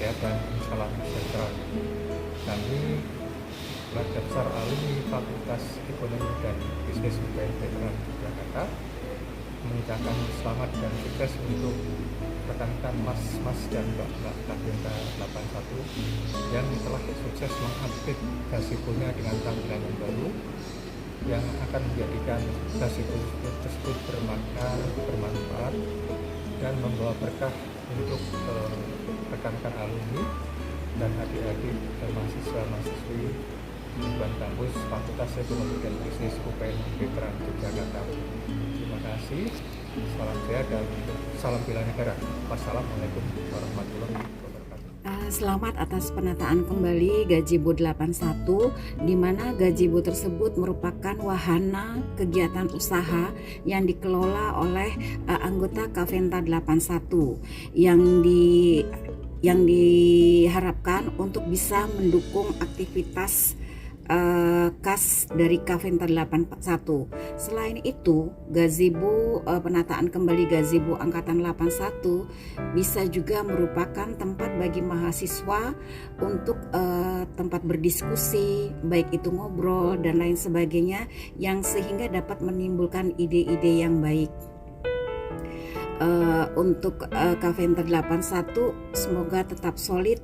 kesehatan, salam sejahtera. Kami pelajar besar alumni Fakultas Ekonomi dan Bisnis UPN Veteran Yogyakarta mengucapkan selamat dan sukses untuk rekan-rekan mas dan mbak-mbak Kaventa 81 yang telah sukses mengupdate gazebo-nya dengan tampilan yang baru yang akan menjadikan gazebo tersebut bermakna, bermanfaat dan membawa berkah untuk rekan-rekan alumni dan adik-adik mahasiswa-mahasiswi lingkungan kampus Fakultas Ekonomi dan Bisnis UPN Veteran Yogyakarta. Terima kasih, salam sehat dan salam bela negara. Wassalamualaikum warahmatullahi wabarakatuh. Selamat atas penataan kembali Gazebo 81, di mana gazebo tersebut merupakan wahana kegiatan usaha yang dikelola oleh anggota Kaventa 81 yang diharapkan untuk bisa mendukung aktivitas khas dari Kaventa 81. Selain itu, gazebo penataan kembali gazebo angkatan 81 bisa juga merupakan tempat bagi mahasiswa untuk tempat berdiskusi, baik itu ngobrol dan lain sebagainya, yang sehingga dapat menimbulkan ide-ide yang baik. Untuk Kaventa 81 semoga tetap solid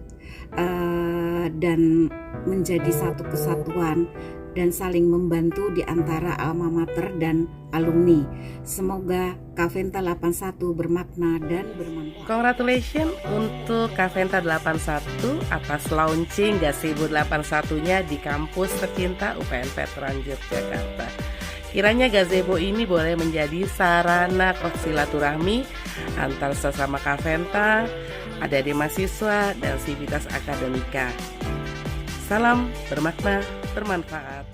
dan menjadi satu kesatuan dan saling membantu di antara alma mater dan alumni. Semoga Kaventa 81 bermakna dan bermanfaat. Congratulations untuk Kaventa 81 atas launching Gazebo 81-nya di kampus tercinta UPN Veteran Yogyakarta. Kiranya gazebo ini boleh menjadi sarana silaturahmi antar sesama Kaventa, adik-adik mahasiswa, dan sivitas akademika. Salam bermakna, bermanfaat.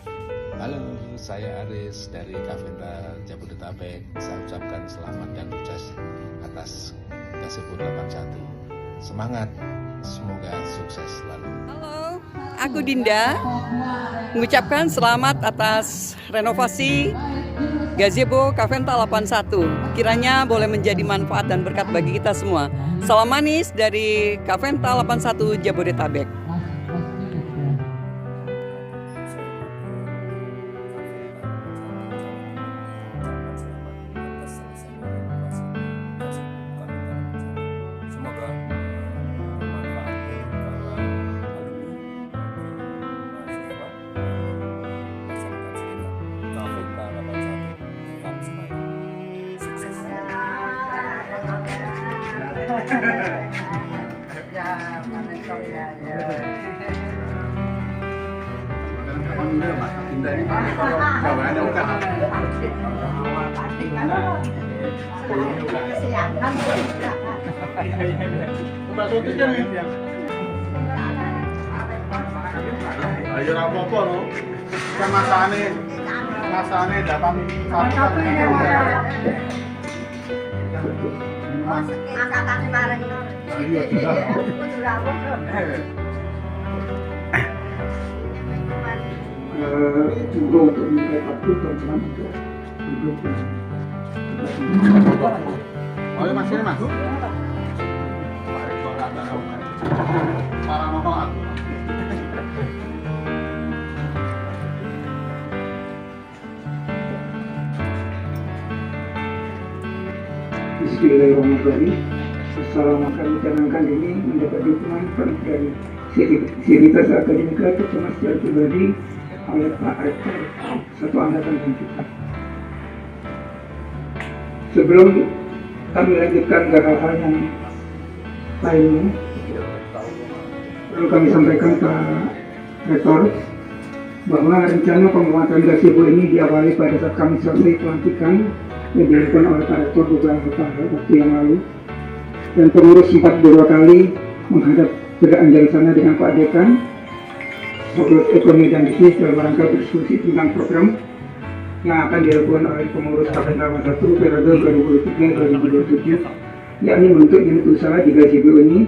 Halo, saya Aris dari Kaventa Jabodetabek. Saya ucapkan selamat dan sukses atas Gazebo 81. Semangat, semoga sukses selalu. Halo, aku Dinda, mengucapkan selamat atas renovasi Gazebo Kaventa 81. Kiranya boleh menjadi manfaat dan berkat bagi kita semua. Salam manis dari Kaventa 81 Jabodetabek. Ayo rapopo lo, kan masane datang satu angkatan kemarin itu. Iya, untuk meningkat waktu teman-teman untuk duduk. Oh ya masih masuk. Para nongol. Bismillahirrahmanirrahim. Selama kami canangkan ini mendapat dukungan dari sivitas akademika terutama secara pribadi oleh Pak Rektor satu angkatan dan kita. Sebelum kami lanjutkan ke hal-hal yang lainnya, perlu kami sampaikan Pak Rektor bahwa rencana pembuatan gazebo ini diawali pada saat kami selesai pelantikan yang dilakukan oleh Pak Rektor beberapa waktu yang lalu, dan pengurus sempat beberapa kali menghadap berjalan sana dengan Pak Dekan Fakultas Ekonomi dan Bisnis dalam rangka berdiskusi tentang program yang akan dilakukan oleh pengurus Kaventa 1 periode 2023-2027, yakni membentuk unit usaha di gazebo ini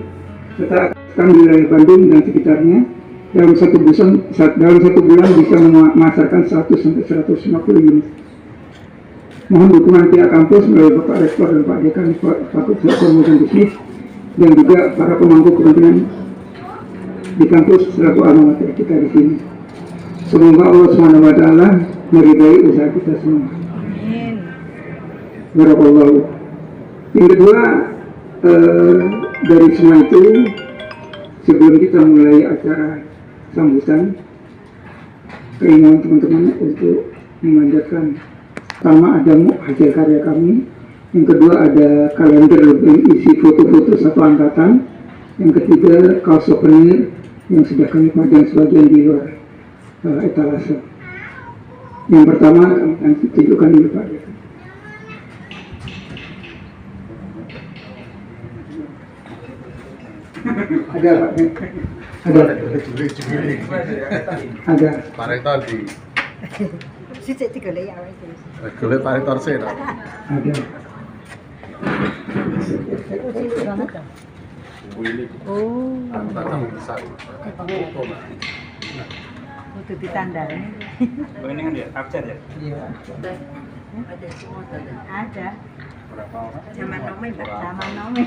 serta akan di wilayah Bandung dan sekitarnya. Dalam satu bulan bisa memasarkan 100-150 unit. Mohon dukungan pihak kampus melalui Bapak Rektor dan Pak Dekan Fakultas Ekonomi dan Bisnis dan juga para pemangku kepentingan di kampus selaku alma mater kita di sini. Semoga Allah SWT meridai usaha kita semua. Amin. Barakallahu. Yang kedua, dari semua itu, sebelum kita mulai acara sambutan, keinginan teman-teman untuk memanjatkan, pertama ada hasil karya kami, yang kedua ada kalender yang isi foto-foto satu angkatan, yang ketiga kaos souvenir yang sudah kami pajang sebagian di luar etalase. Yang pertama kami akan tunjukkan dulu Pak. Ada Pak? Ada. Ada. Pak Rektor di golek Pak Rektor sih. Ada. Untuk ditandai. Oh, ini kan ya, absen ya? Iya. Ada. Berapa orang? Zaman nomi, Mbak. Zaman nomi.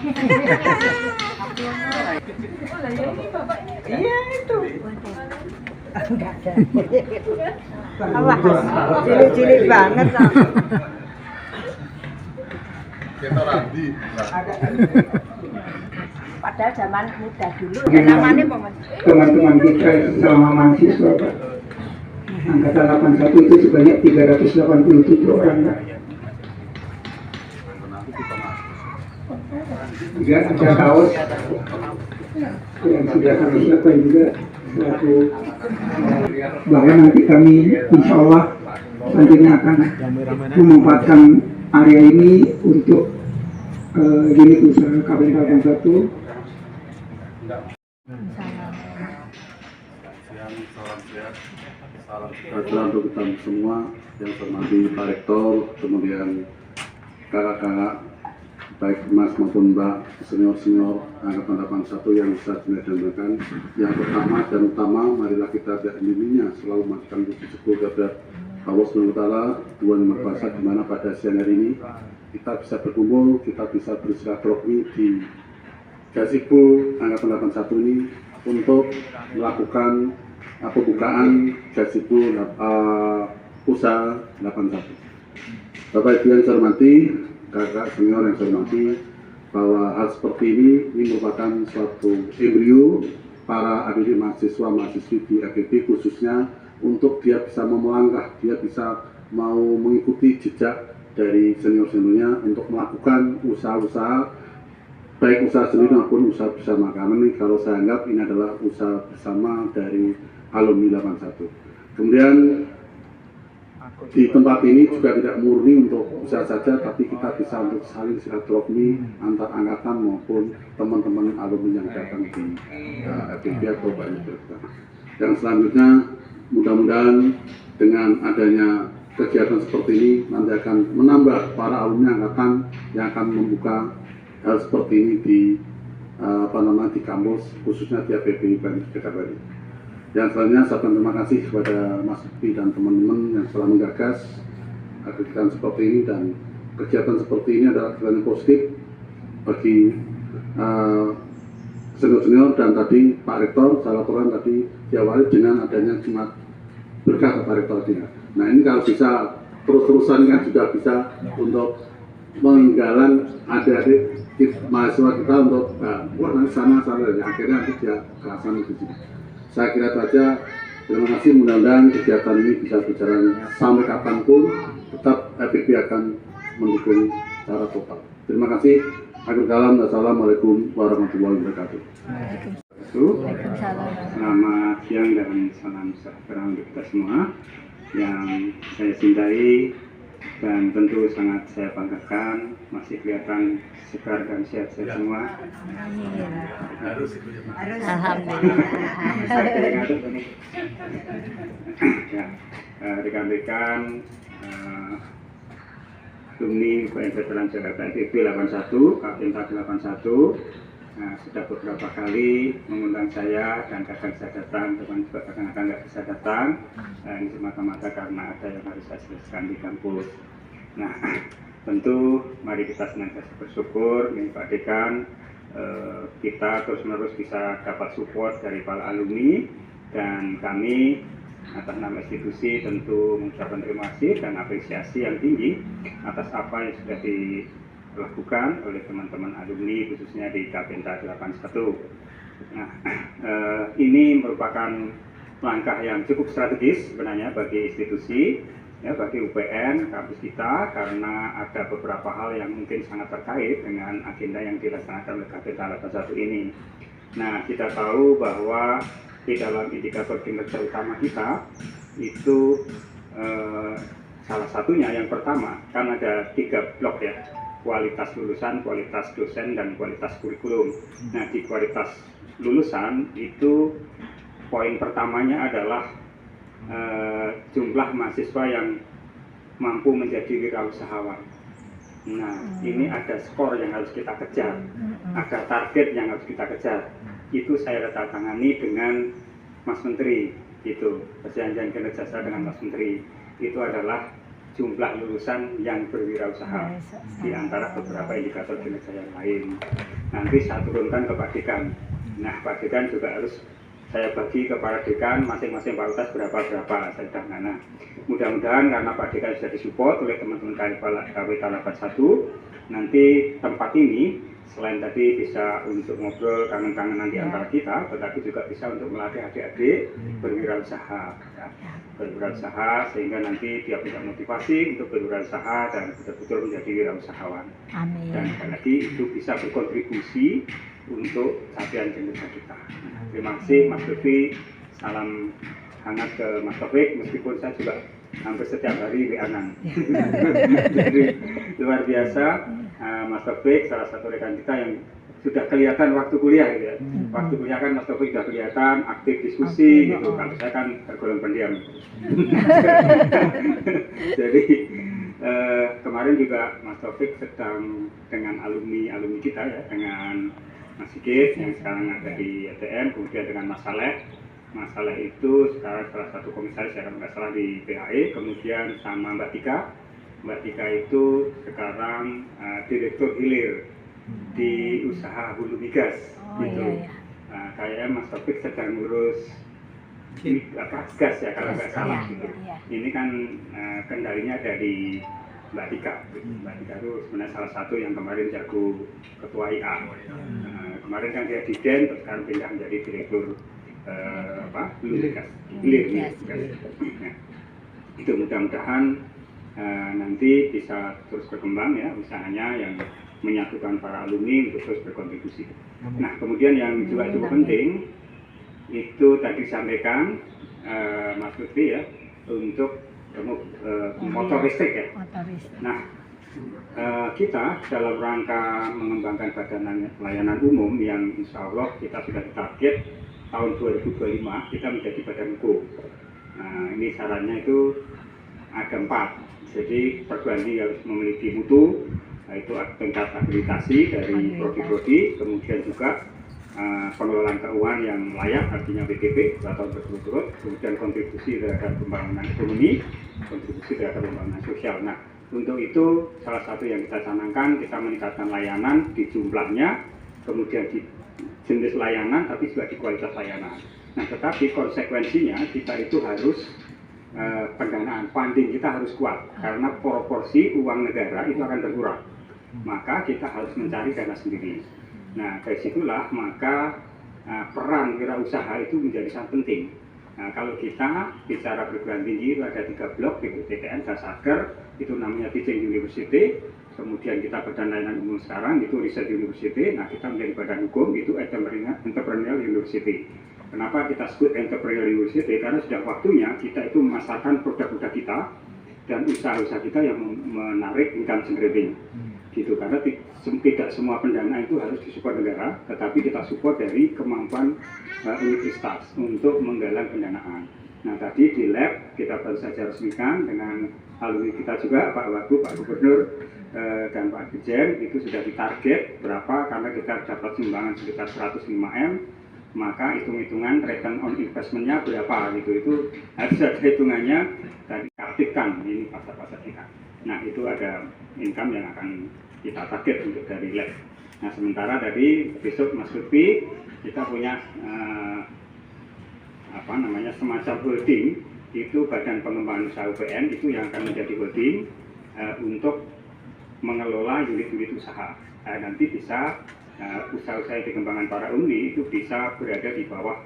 Iya itu. Enggak ada. Awas, cilik-cilik banget. Kita Randi. Padahal zaman muda dulu. Namanya apa, Mas? Teman-teman kita selama mahasiswa Pak, angkatan 81 itu sebanyak 387 orang Pak. Juga ada kaos yang sudah kami siapkan juga selaku, bahkan nanti kami insya Allah nantinya akan memanfaatkan area ini untuk unit usaha Kafental 1. Salam sehat, salam sejahtera untuk kita semua. Yang saya hormati Pak Rektor, kemudian kakak-kakak, baik Mas maupun Mbak, senior-senior angkatan 81 yang bisa didengarkan. Yang pertama dan utama, marilah kita tidak intinya selalu memastikan puji syukur kepada Allah SWT, Tuhan Yang Maha Kuasa, di mana pada siang hari ini kita bisa berkumpul, kita bisa bersilaturahmi di Gazebo angkatan 81 ini untuk melakukan pembukaan Gazebo usaha 81. Bapak Ibu yang saya hormati, kakak senior yang saya hormati, bahwa hal seperti ini merupakan suatu embrio para adik mahasiswa-mahasiswi di FEB, khususnya untuk dia bisa melangkah, dia bisa mau mengikuti jejak dari senior-seniornya untuk melakukan usaha-usaha, baik usaha sendiri maupun usaha bersama. Karena ini kalau saya anggap ini adalah usaha bersama dari alumni 81. Kemudian di tempat ini juga tidak murni untuk usaha saja, tapi kita bisa untuk saling silaturahmi antar angkatan maupun teman-teman alumni yang datang di FEB atau banyak kita. Yang selanjutnya, mudah-mudahan dengan adanya kegiatan seperti ini nanti akan menambah para alumni angkatan yang akan membuka hal seperti ini di di kampus, khususnya di FEB Jakarta. Yang selanjutnya saya terima kasih kepada Mas Upi dan teman-teman yang telah menggagas kegiatan seperti ini, dan kegiatan seperti ini adalah kegiatan yang positif bagi senior-senior. Dan tadi Pak Rektor, saya laporan tadi diawali dengan adanya Jumat Berkah Pak Rektor dia. Nah ini kalau bisa terus-terusan kan juga bisa untuk menggalang adik-adik mahasiswa kita untuk nanti sana akhirnya nanti dia kelasan di sini. Saya kira saja, terima kasih, mudah-mudahan kegiatan ini bisa berjalan sampai kapanpun, tetap FEB akan mendukung secara total. Terima kasih. Assalamualaikum warahmatullahi wabarakatuh. Selamat siang dan salam sejahtera untuk kita semua yang saya cintai dan tentu sangat saya banggakan, masih kelihatan segar dan sehat-sehat semua. Ya, rekan-rekan alumni UPN Veteran Jakarta FEB 81, Kafental 81, sudah beberapa kali mengundang saya dan kadang saya datang, teman juga kadang-kadang nggak bisa datang. Ini semata-mata karena ada yang harus saya selesaikan di kampus. Nah, tentu mari kita senantiasa bersyukur, ini Pak Dekan, kita terus-menerus bisa dapat support dari para alumni, dan kami atas nama institusi tentu mengucapkan terima kasih dan apresiasi yang tinggi atas apa yang sudah dilakukan oleh teman-teman alumni khususnya di Kaventa 81. Nah, ini merupakan langkah yang cukup strategis sebenarnya bagi institusi, ya, bagi UPN, kampus kita, karena ada beberapa hal yang mungkin sangat terkait dengan agenda yang dilaksanakan oleh Kaventa 81 ini. Nah, kita tahu bahwa di dalam indikator kinerja utama kita itu salah satunya yang pertama kan ada 3 blok ya, kualitas lulusan, kualitas dosen, dan kualitas kurikulum. Nah, di kualitas lulusan itu poin pertamanya adalah jumlah mahasiswa yang mampu menjadi wirausahawan. Nah, ini ada skor yang harus kita kejar, ada target yang harus kita kejar. Itu saya tangani dengan Mas Menteri, gitu. Perjanjian kinerja saya dengan Mas Menteri itu adalah jumlah lulusan yang berwirausaha di antara beberapa indikator kinerja yang lain. Nanti saya turunkan ke Pak Dekan. Nah, Pak Dekan juga harus saya bagi kepada dekan masing-masing fakultas berapa-berapa saya tangana. Mudah-mudahan karena Pak Dekan sudah disupport oleh teman-teman Kaventa 81, nanti tempat ini selain tadi bisa untuk ngobrol kangen-kangenan di antara kita, tetapi juga bisa untuk melatih adik-adik berwirausaha, ya. Berwirausaha sehingga nanti dia punya motivasi untuk berwirausaha dan betul-betul menjadi wirausahawan. Amin. Dan sekali lagi itu bisa berkontribusi untuk capaian kinerja kita. Terima kasih Mas Lutfi, salam hangat ke Mas Taufik, meskipun saya juga hampir setiap hari WA-an. Jadi luar biasa, Mas Taufik salah satu rekan kita yang sudah kelihatan waktu kuliah gitu ya. Waktu kuliah kan Mas Taufik sudah kelihatan aktif diskusi gitu. Kalau saya kan tergolong pendiam. Jadi kemarin juga Mas Taufik sedang dengan alumni kita ya, dengan Mas Sigit yang sekarang ada di ETM, kemudian dengan Mas Saleh. Mas Saleh itu sekarang salah satu komisaris ya, kalau nggak salah di PAE, kemudian sama Mbak Tika. Mbak Tika itu sekarang direktur hilir di usaha hulu migas gitu. Iya. Nah, kayaknya Mas Taufik sedang ngurus gas ya kalau nggak salah gitu. Iya. Ini kan kendalinya ada di Mbak Tika. Mbak Tika itu sebenarnya salah satu yang kemarin jago ketua IA. Kemarin kan dia Diden, terus sekarang pindah menjadi direktur hulu migas, hilir. Nah, itu mudah-mudahan nanti bisa terus berkembang ya usahanya yang menyatukan para alumni untuk terus berkontribusi. Nah, kemudian yang juga cukup penting itu tadi disampaikan Mas Lutfi ya, untuk motor listrik ya. Nah, kita dalam rangka mengembangkan badan pelayanan umum yang insya Allah kita sudah ditarget tahun 2025 kita menjadi badan hukum. Nah, ini syaratnya itu ada 4. Jadi perguruan tinggi harus memiliki mutu, yaitu tingkat akreditasi dari prodi-prodi, kemudian juga pengelolaan keuangan yang layak, artinya BGP 2 tahun berturut-turut, kemudian kontribusi terhadap pembangunan ekonomi, kontribusi terhadap pembangunan sosial. Nah, untuk itu salah satu yang kita canangkan, kita meningkatkan layanan di jumlahnya, kemudian di jenis layanan, tapi juga di kualitas layanan. Nah, tetapi konsekuensinya kita itu harus pendanaan, funding kita harus kuat, karena proporsi uang negara itu akan berkurang. Maka kita harus mencari dana sendiri. Nah, dari situlah maka peran wirausaha itu menjadi sangat penting. Nah, kalau kita bicara perguruan tinggi itu ada 3 blok, PTN, Dasarker, itu namanya Teaching University. Kemudian kita badan layanan umum sekarang itu Research University. Nah, kita menjadi badan hukum itu Entrepreneurial University. Kenapa kita sebut Entrepreneurial University? Karena sudah waktunya kita itu memasarkan produk-produk kita dan usaha-usaha kita yang menarik income generating. Gitu, karena tidak semua pendanaan itu harus disupport negara, tetapi kita support dari kemampuan universitas untuk menggalang pendanaan. Nah, tadi di lab kita baru saja resmikan dengan alumni kita juga, Pak Wagub, Pak Gubernur, dan Pak Dirjen, itu sudah ditarget berapa, karena kita dapat sumbangan sekitar 105M, maka hitung-hitungan return on investment-nya berapa gitu, itu harus ada hitungannya dan diaktifkan ini pasar-pasar kita. Nah, itu ada income yang akan kita target untuk dari lab. Nah sementara tadi besok Mas Lutfi kita punya semacam holding, itu Badan Pengembangan Usaha UPN itu yang akan menjadi holding untuk mengelola unit-unit usaha. Nanti bisa usaha-usaha yang dikembangkan para alumni itu bisa berada di bawah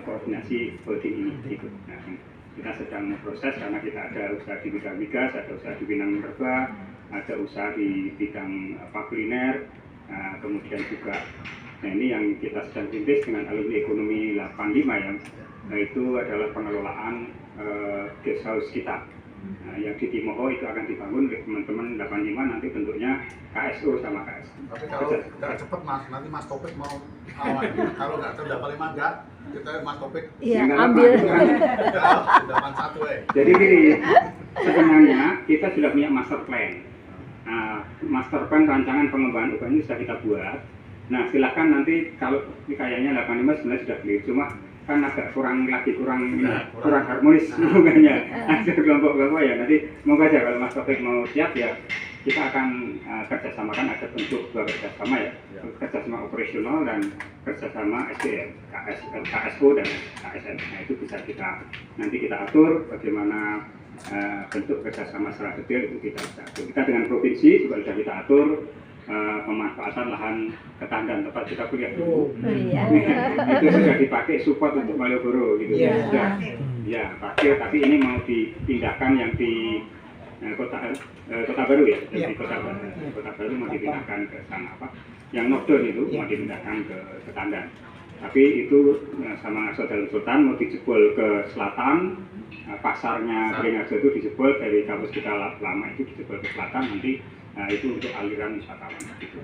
koordinasi holding ini. Gitu. Nah, kita sedang memproses karena kita ada usaha di bidang migas, ada usaha di bidang minerba, ada usaha di bidang kuliner, kemudian juga, nah ini yang kita sedang rintis dengan alumni ekonomi 85 yang itu adalah pengelolaan guest house kita. Yang di Timoho itu akan dibangun oleh teman-teman 85, nanti bentuknya KSO sama KSO. Tapi kalau nggak cepet Mas, nanti Mas Topik mau awal. Kalau nggak kerja paling mangga, kita Mas Topik. Iya, ambil. Udah satu Jadi gini, sebenarnya kita sudah punya master plan. Master plan rancangan pengembangan UPN ini sudah kita buat. Nah silakan nanti kalau kayaknya 85 sebenarnya sudah clear, cuma kan agak kurang harmonis hubungannya ada kelompok-kelompok ya. Nanti semoga aja kalau Mas Taufik mau siap ya kita akan kerjasamakan, ada bentuk dua kerjasama ya, kerjasama operasional dan kerjasama SDM, KSO dan KSN. Nah itu bisa nanti kita atur bagaimana bentuk kerjasama secara detail, itu kita bisa atur. Kita dengan provinsi juga sudah kita atur pemanfaatan lahan ketandan tempat kita kuliah dulu. Itu sudah dipakai support untuk Malioboro gitu. Sudah ya pakai, tapi ini mau dipindahkan yang di kota baru ya, di kota baru mau dipindahkan ke sana yang Nordon itu mau dipindahkan ke Tandan. Tapi itu sama Saudara Sultan mau dijebol ke selatan, pasarnya Beringharjo itu dijebol dari kampus kita lama itu dijebol ke selatan, nanti itu untuk aliran wisatawan gitu.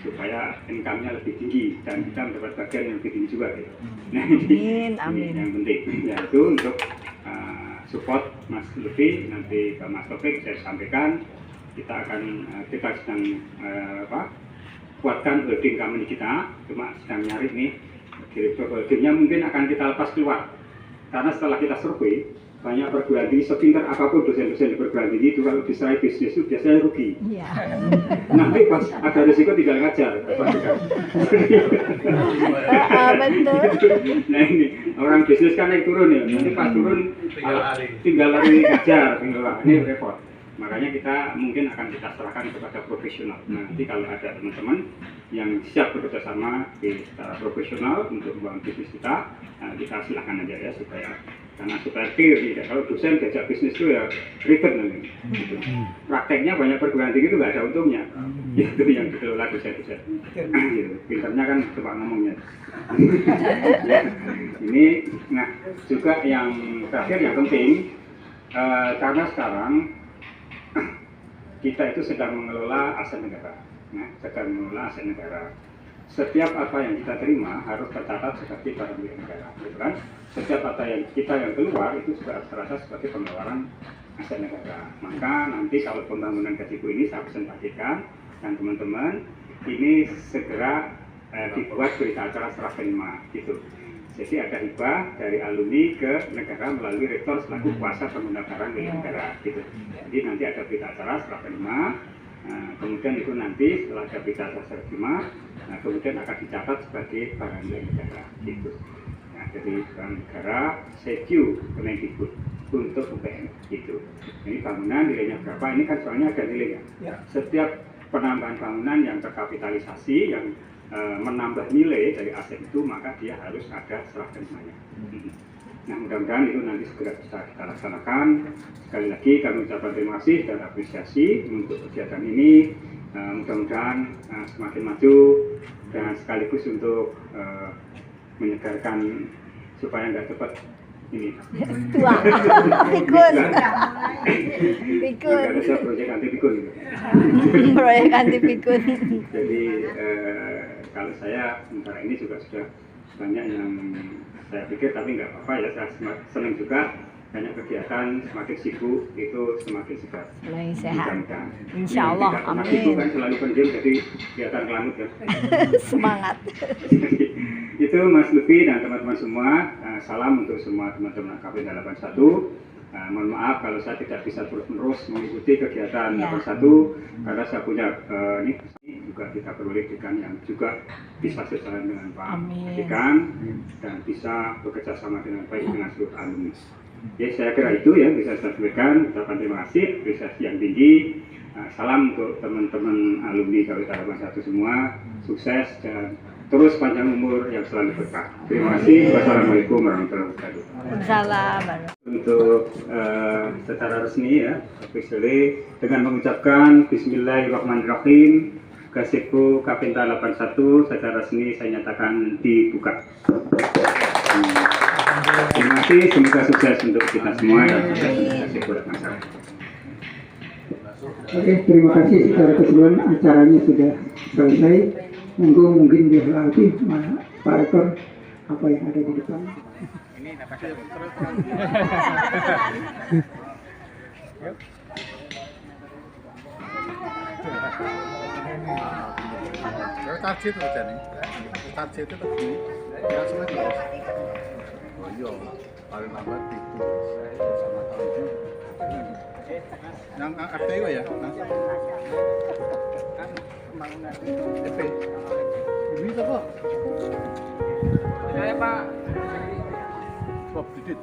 Supaya income-nya lebih tinggi dan kita mendapat bagian yang lebih tinggi juga gitu. Nah ini yang penting ya, itu untuk support Mas Lutfi, nanti ke Mas Taufik saya sampaikan kita sedang kuatkan holding company kita, cuma sedang nyari nih direktur holdingnya mungkin akan kita lepas keluar karena setelah kita survei banyak perguruan tinggi sepintar apapun dosen-dosen di perguruan tinggi itu kalau diserai bisnis itu biasanya rugi. Nanti pas ada risiko tinggal ngajar. Betul. Nah ini orang bisnis kan naik turun ya, nanti pas turun tinggal lari ngajar, ini repot. Makanya kita mungkin akan kita serahkan kepada profesional. Nanti kalau ada teman-teman yang siap bekerjasama secara profesional untuk membangun bisnis kita, kita silakan aja ya supaya clear tidak. Kalau dosen diajak bisnis itu ya ribet nanti. Gitu. Prakteknya banyak perguruan tinggi itu nggak ada untungnya. Itu yang dikelola dosen-dosen. Gitu. Pinternya kan coba ngomongnya. Ya. Ini, nah juga yang terakhir yang penting karena sekarang kita itu sedang mengelola aset negara. Nah, sedang mengelola aset negara. Setiap apa yang kita terima harus tercatat sebagai barang milik negara, gitu kan? Setiap apa yang keluar itu juga terasa sebagai pengeluaran aset negara. Maka nanti kalau pembangunan Gazebo ini saya presentasikan dan teman-teman ini segera dibuat berita acara serah terima, gitu. Jadi ada hibah dari alumni ke negara melalui rektor selaku kuasa pengguna milik negara, gitu. Jadi nanti ada berita acara serah terima. Kemudian itu nanti setelah ada berita acara serah terima, kemudian akan dicatat sebagai barang milik negara, gitu. Nah, jadi barang negara secu Kemendikbud untuk UPN, gitu. Ini bangunan nilainya berapa? Ini kan soalnya ada nilainya. Setiap penambahan bangunan yang terkapitalisasi yang menambah nilai dari aset itu, maka dia harus ada serah terimanya. Nah mudah-mudahan itu nanti segera bisa kita laksanakan. Sekali lagi kami ucapkan terima kasih dan apresiasi untuk kegiatan ini. Mudah-mudahan semakin maju dan sekaligus untuk menyegarkan supaya nggak cepat ini tua pikun ada proyek anti pikun gitu. Proyek anti pikun. Jadi kalau saya sementara ini juga sudah banyak yang saya pikir, tapi nggak apa-apa ya, saya senang juga banyak kegiatan, semakin sibuk itu semakin sehat, semakin sehat, insya Allah, amin. Sibuk kan selalu pendiam, jadi kelihatan kelanut ya. Semangat. Itu Mas Lutfi dan teman-teman semua, salam untuk semua teman-teman KFentar 81. Mohon maaf kalau saya tidak bisa terus-menerus mengikuti kegiatan 81 karena saya punya ini juga kita peroleh dekan yang juga bisa sejalan dengan Pak Dekan dan bisa bekerja sama dengan baik dengan seluruh alumni. Ya, saya kira itu ya bisa saya sampaikan. Ucapan terima kasih, apresiasi yang tinggi. Salam untuk teman-teman alumni KWT 81 semua, sukses dan terus panjang umur yang selalu berkah. Terima kasih. Wassalamualaikum warahmatullahi wabarakatuh. Waalaikumsalam. Untuk secara resmi ya, officially dengan mengucapkan Bismillahirrahmanirrahim, Gazebo Kaventa 81 secara resmi saya nyatakan dibuka. Terima kasih, semoga sukses untuk kita semua dan sukses untuk Gazebo 81. Oke, terima kasih. Secara keseluruhan acaranya sudah selesai. Mungkin dia lagi Pak Rektor apa yang ada di depan. Target itu jadi, target itu begini, yang semua terus. Oh iya, paling lambat itu sama tahun ini. Yang FT itu ya, FP. Ini apa? Saya Pak. Bob Didit.